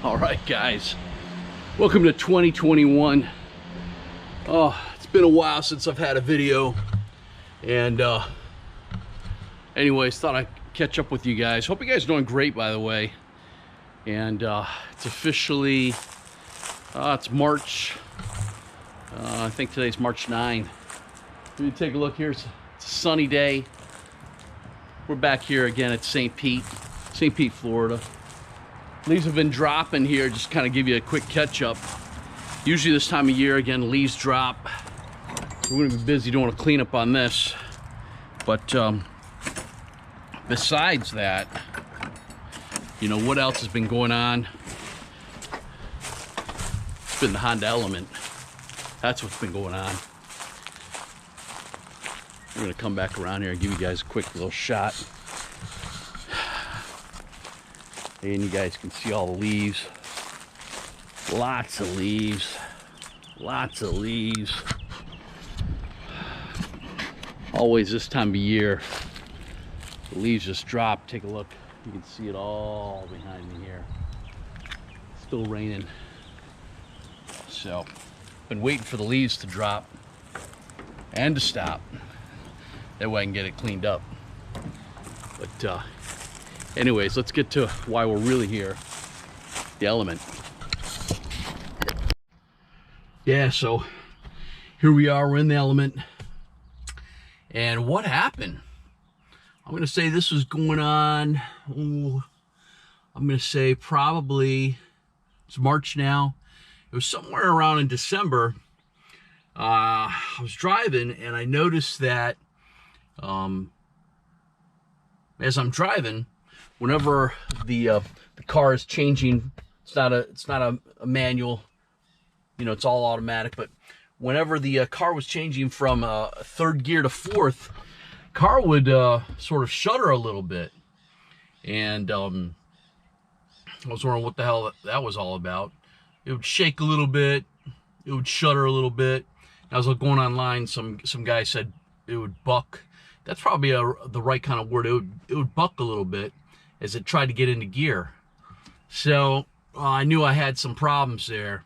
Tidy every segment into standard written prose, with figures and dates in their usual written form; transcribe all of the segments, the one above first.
All right, guys, welcome to 2021. Oh, it's been a while since I've had a video, and anyways, thought I'd catch up with you guys. Hope you guys are doing great, by the way. And it's officially it's March. I think today's March 9. Let me take a look here. It's a sunny day. We're back here again at St. Pete, Florida. Leaves have been dropping here. Just kind of give you a quick catch up. Usually this time of year, again, leaves drop. We're going to be busy doing a cleanup on this. But besides that, you know, what else has been going on? It's been the Honda Element. That's what's been going on. We're going to come back around here and give you guys a quick little shot. And you guys can see all the leaves. Lots of leaves. Lots of leaves. Always this time of year, the leaves just drop. Take a look. You can see it all behind me here. Still raining. So, been waiting for the leaves to drop and to stop. That way I can get it cleaned up. But anyways, let's get to why we're really here. The Element. Yeah, so here we are, we're in the Element. And what happened? I'm gonna say this was going on, I'm gonna say probably, it's March now. It was somewhere around in December. I was driving and I noticed that as I'm driving, whenever the car is changing, it's not a manual, you know, it's all automatic, but whenever the car was changing from third gear to fourth, car would sort of shudder a little bit. And I was wondering what the hell that was all about. It would shake a little bit, it would shudder a little bit. I was going online, some guy said it would buck. That's probably the right kind of word. It would buck a little bit as it tried to get into gear. So I knew I had some problems there,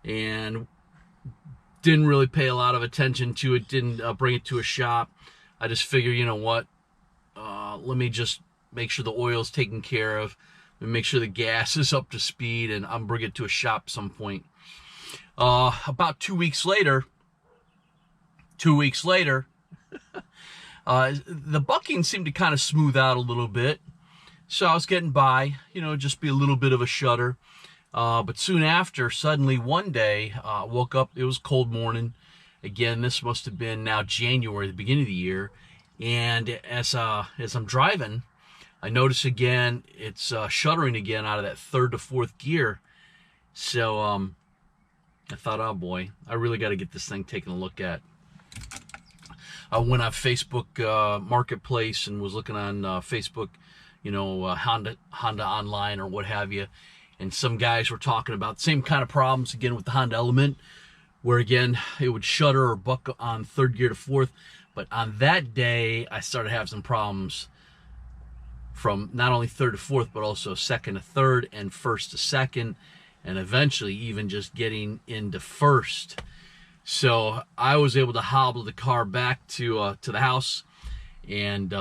and didn't really pay a lot of attention to it. Didn't bring it to a shop. I just figured, you know what? Let me just make sure the oil's taken care of, and make sure the gas is up to speed, and I'm bring it to a shop at some point. About 2 weeks later. The bucking seemed to kind of smooth out a little bit. So I was getting by, you know, just be a little bit of a shudder. But soon after, suddenly one day, woke up, it was cold morning. Again, this must have been now January, the beginning of the year. And as I'm driving, I notice again, it's shuddering again out of that third to fourth gear. So I thought, oh boy, I really got to get this thing taken a look at. I went on Facebook Marketplace and was looking on Facebook, you know, Honda Online or what have you. And some guys were talking about the same kind of problems again with the Honda Element, where again, it would shudder or buck on third gear to fourth. But on that day, I started having some problems from not only third to fourth, but also second to third and first to second, and eventually even just getting into first. So I was able to hobble the car back to the house, and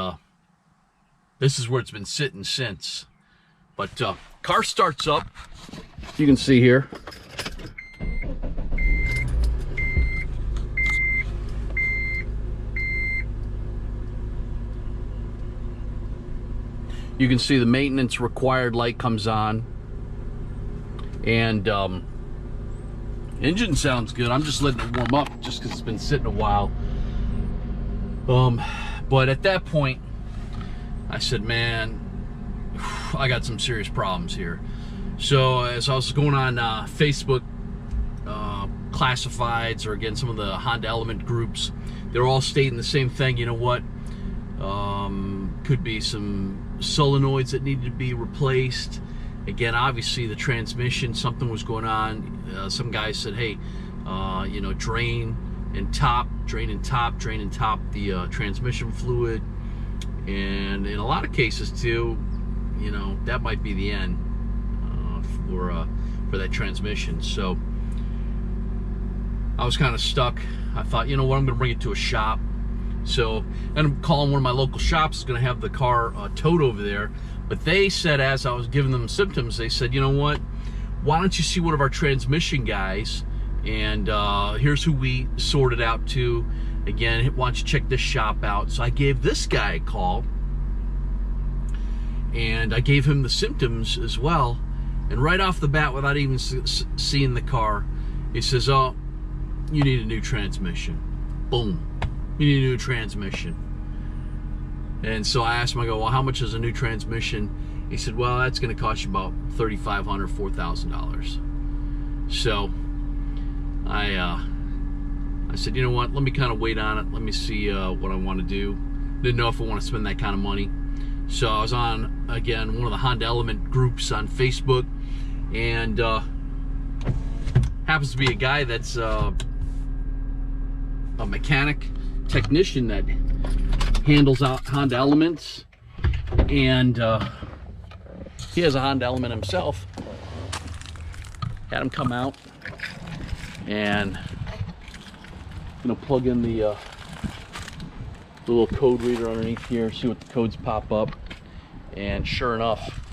this is where it's been sitting since. But car starts up. You can see here. You can see the maintenance required light comes on, and engine sounds good. I'm just letting it warm up just because it's been sitting a while. But at that point, I said, man, I got some serious problems here. So as I was going on Facebook classifieds, or again, some of the Honda Element groups, they're all stating the same thing. You know what? Could be some solenoids that needed to be replaced. Again, obviously the transmission, something was going on. Some guys said, hey, you know, drain and top the transmission fluid. And in a lot of cases too, you know, that might be the end. for that transmission. So I was kind of stuck. I thought, you know what, I'm gonna bring it to a shop. So I'm calling one of my local shops, is gonna have the car towed over there. But they said, as I was giving them symptoms, they said, you know what, why don't you see one of our transmission guys, and here's who we sorted out to. Again, why don't you check this shop out? So I gave this guy a call, and I gave him the symptoms as well. And right off the bat, without even seeing the car, he says, oh, you need a new transmission. Boom. You need a new transmission. And so I asked him, I go, well, how much is a new transmission? He said, well, that's going to cost you about $3,500, $4,000. So I said, you know what, let me kind of wait on it. Let me see what I want to do. Didn't know if I want to spend that kind of money. So I was on, again, one of the Honda Element groups on Facebook, and happens to be a guy that's a mechanic technician that handles out Honda Elements, and he has a Honda Element himself. Had him come out and plug in the little code reader underneath here, see what the codes pop up, and sure enough,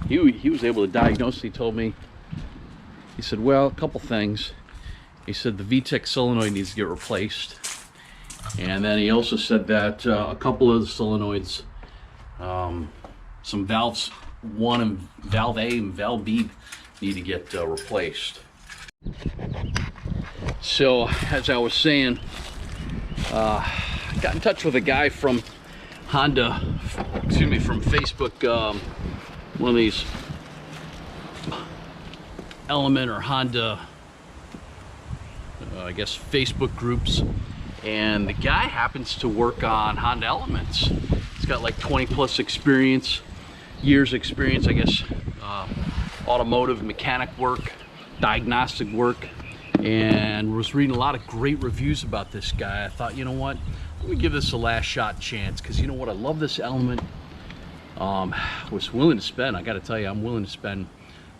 he was able to diagnose. He told me, he said, well, a couple things. He said the VTEC solenoid needs to get replaced, and then he also said that a couple of the solenoids, some valves, one and valve A and valve B, need to get replaced. So as I was saying, got in touch with a guy from Honda, excuse me, from Facebook, one of these Element or Honda, I guess, Facebook groups, and the guy happens to work on Honda Elements. He's got like 20+ years experience, I guess, automotive mechanic work, diagnostic work, and was reading a lot of great reviews about this guy. I thought, you know what, let me give this a last shot chance, because you know what, I love this Element. Was willing to spend, I got to tell you, I'm willing to spend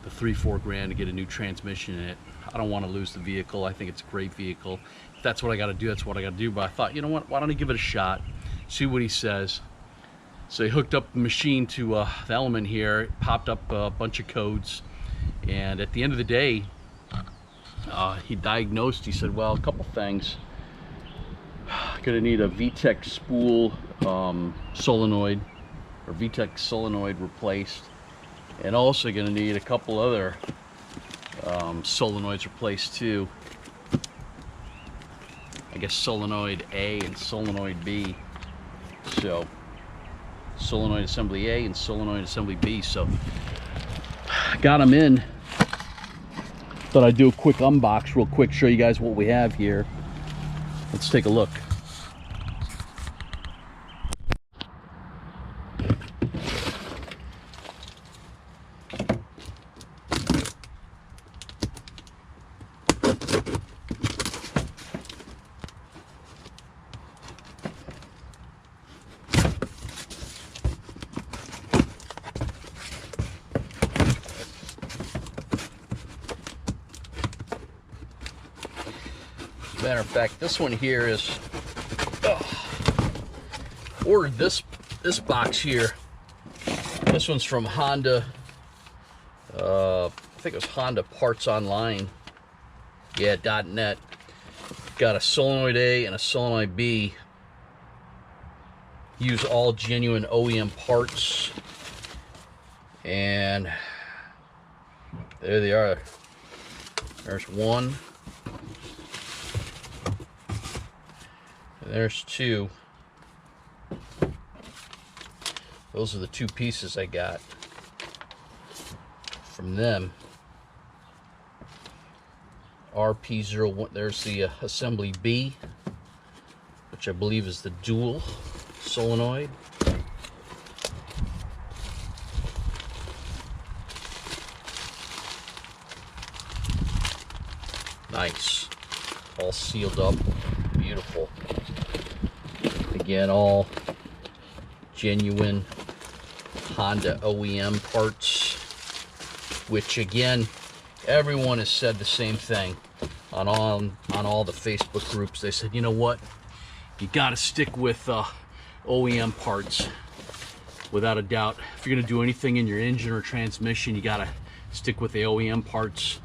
the $3-4 grand to get a new transmission in it. I don't want to lose the vehicle. I think it's a great vehicle. If that's what I got to do, that's what I got to do. But I thought, you know what, why don't I give it a shot, see what he says. So he hooked up the machine to the Element here. It popped up a bunch of codes, and at the end of the day, he diagnosed. He said, well, a couple things. Gonna need a VTEC spool solenoid, or VTEC solenoid replaced, and also gonna need a couple other solenoids replaced too. I guess solenoid A and solenoid B. So solenoid assembly A and solenoid assembly B. So got them in. Thought I'd do a quick unbox real quick, show you guys what we have here. Let's take a look. Matter of fact, this one here is ordered this box here. This one's from Honda. I think it was Honda Parts Online. Yeah, .net. Got a solenoid A and a solenoid B. Use all genuine OEM parts. And there they are. There's one. There's two. Those are the two pieces I got from them. RP01, there's the assembly B, which I believe is the dual solenoid. Nice. All sealed up. Beautiful. Again, all genuine Honda OEM parts. which again, everyone has said the same thing on all the Facebook groups. They said, you know what, you got to stick with OEM parts. Without a doubt, if you're going to do anything in your engine or transmission, you got to stick with the OEM parts.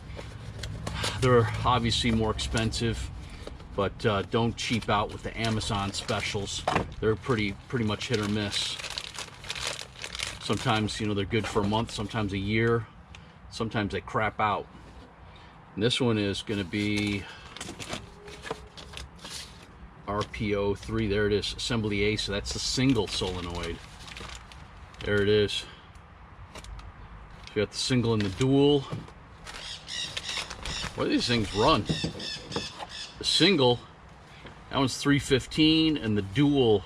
They're obviously more expensive, but don't cheap out with the Amazon specials. They're pretty much hit or miss. Sometimes, you know, they're good for a month, sometimes a year, sometimes they crap out. And this one is going to be RPO3. There it is, Assembly A. So that's the single solenoid. There it is. So you got the single and the dual. What do these things run? The single, that one's 315, and the dual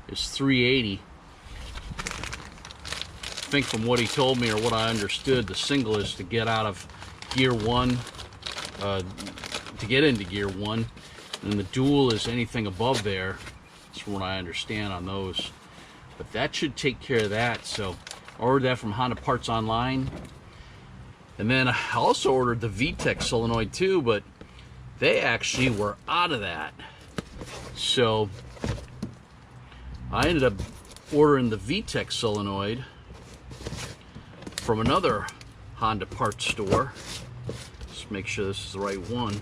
is 380. I think from what he told me, or what I understood, the single is to get out of gear 1, to get into gear 1, and the dual is anything above there. That's from what I understand on those. But that should take care of that. So I ordered that from Honda Parts Online. And then I also ordered the VTEC solenoid too, but they actually were out of that. So I ended up ordering the VTEC solenoid from another Honda parts store. Just make sure this is the right one.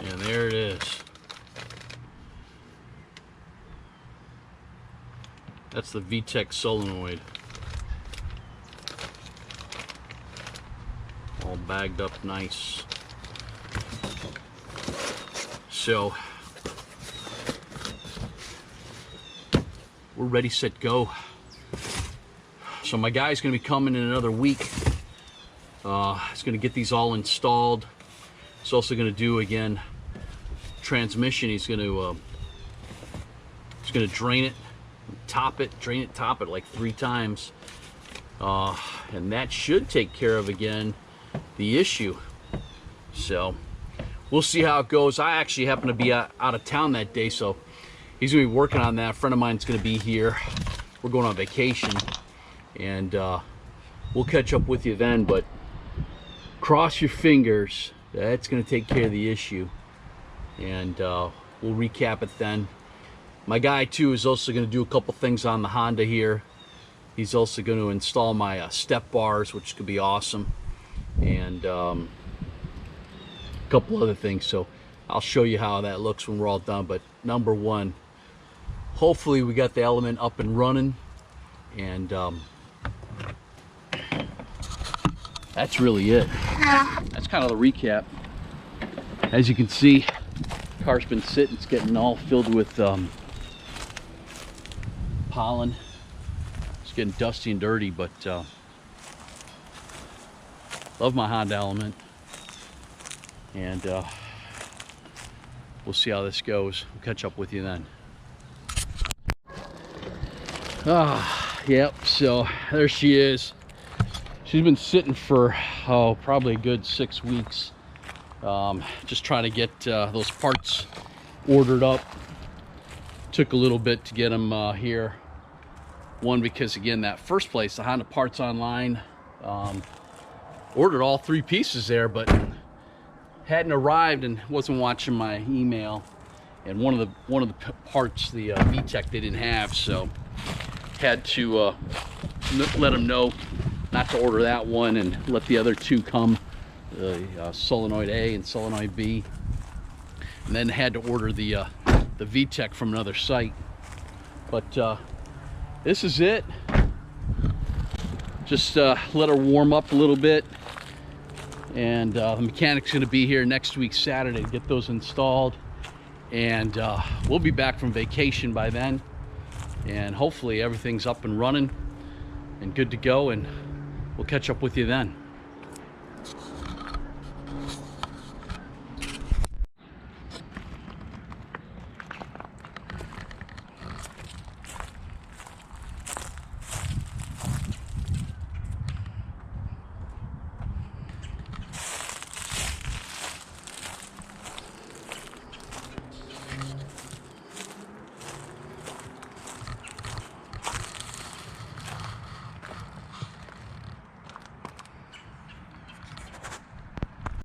And there it is. That's the VTEC solenoid. All bagged up nice. So we're ready, set, go. So my guy's gonna be coming in another week. He's gonna get these all installed. He's also gonna do, again, transmission. He's gonna drain it, top it, drain it, top it like 3 times. And that should take care of, again, the issue. So we'll see how it goes. I actually happen to be out of town that day, so he's gonna be working on that. A friend of mine's gonna be here. We're going on vacation, and we'll catch up with you then. But cross your fingers, that's gonna take care of the issue, and we'll recap it then. My guy too is also gonna do a couple things on the Honda here. He's also going to install my step bars, which could be awesome, and a couple other things. So I'll show you how that looks when we're all done. But number one, hopefully we got the Element up and running, and that's really it. That's kind of the recap. As you can see, the car's been sitting, it's getting all filled with pollen. It's getting dusty and dirty, but love my Honda Element, and we'll see how this goes. We'll catch up with you then. Yep, so there she is. She's been sitting for probably a good 6 weeks. Just trying to get those parts ordered up. Took a little bit to get them here. One, because again, that first place, the Honda Parts Online, ordered all 3 pieces there, but hadn't arrived and wasn't watching my email. And one of the parts, the VTEC, they didn't have, so had to let them know not to order that one and let the other 2 come, the solenoid A and solenoid B. And then had to order the VTEC from another site. But this is it. Just let her warm up a little bit, and the mechanic's going to be here next week Saturday to get those installed, and we'll be back from vacation by then, and hopefully everything's up and running and good to go, and we'll catch up with you then.